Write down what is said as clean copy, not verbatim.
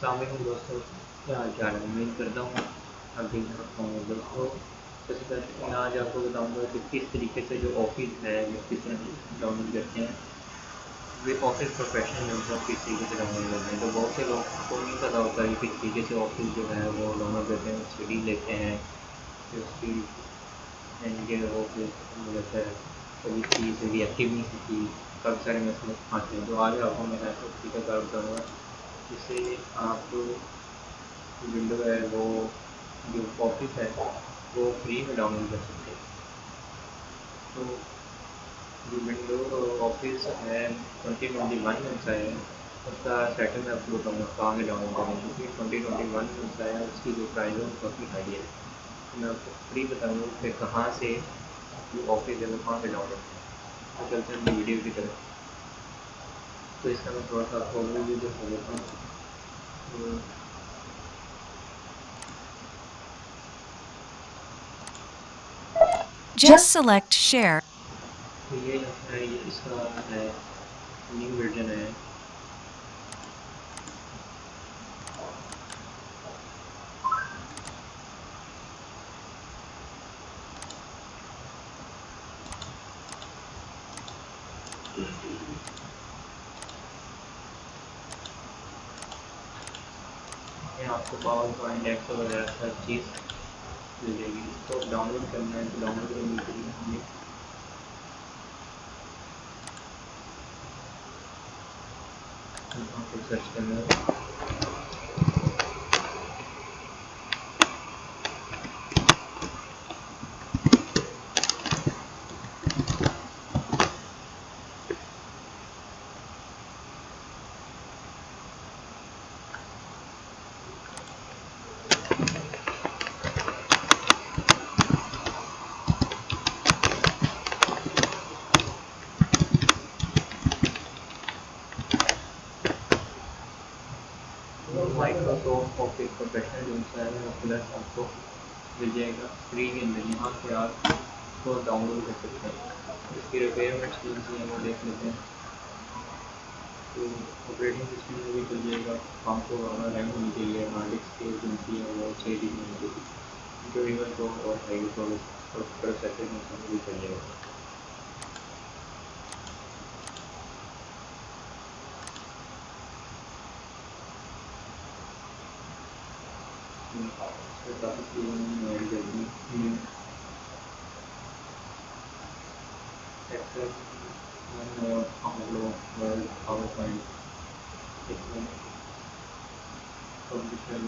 अस्सलामुअलैकुम दोस्तों, क्या हाल चाल है? उम्मीद करता हूँ आप ठीक ठाक होंगे। दोस्तों, सबसे पहले मैं आज आपको बताऊँगा कि किस तरीके से जो ऑफिस है वो किस तरह डाउनलोड करते हैं। वे ऑफिस प्रोफेशनल जो है किस तरीके से डाउनलोड करते हैं। तो बहुत से लोग को नहीं पता होता कि किस तरीके से ऑफिस जो है वो डाउनलोड करते हैं, सीडी लेते हैं, फिर उसकी एंड वो फिर रहता है, कभी चीज़ रिएक्टिव नहीं होती, काफ़ी सारे मसले आते हैं। तो आज आपको मैं ऐसा तरीका बताऊँगा जिससे आप विंडो है वो जो ऑफिस है वो फ्री में डाउनलोड कर सकते हैं। तो जो विंडो ऑफिस है 2021 में सा है, उसका सेटअप मैं आपको बताऊँगा कहाँ से डाउनलोड करें, क्योंकि 2021 में सा है, उसकी जो प्राइस है वो काफ़ी हाई है। तो मैं आपको फ्री बताऊँगा कि कहाँ से जो ऑफिस है वो कहाँ से डाउनलोड करें। तो चलते हैं वीडियो की तरफ। तो इसका मैं थोड़ा सा आपको ओवरव्यू जो कर देता हूँ। तो Just select share. तो ये है, ये इसका है न्यू वर्जन है। ये आपको पावर पॉइंट एक्सेल वगैरह हर चीज़ मिल जाएगी। इसको डाउनलोड करना है तो डाउनलोड करने के लिए हमें यहाँ पर सर्च करना है। तो माइक्रोसॉफ्ट ऑफिस प्रोफेशनल जो सा है वो प्लस आपको मिल जाएगा फ्री के अंदर। यहाँ से आप इसको डाउनलोड कर सकते हैं। इसकी रिक्वायरमेंट्स कौन सी हैं वो देख लेते हैं। तो ऑपरेटिंग सिस्टम में भी चल जाएगा। आपको रैम होनी चाहिए, हार्ड डिस्क स्पेस बनती है वो 6 GB होनी चाहिए। जो इवन तो और हाई प्रोसेसर में भी चल जाएगा। इसमें काफ़ी चीज़ें मैंने ऐड कर दी। एक्सेल और आउटलुक, वर्ड, पावर पॉइंट, इसमें पब्लिशर,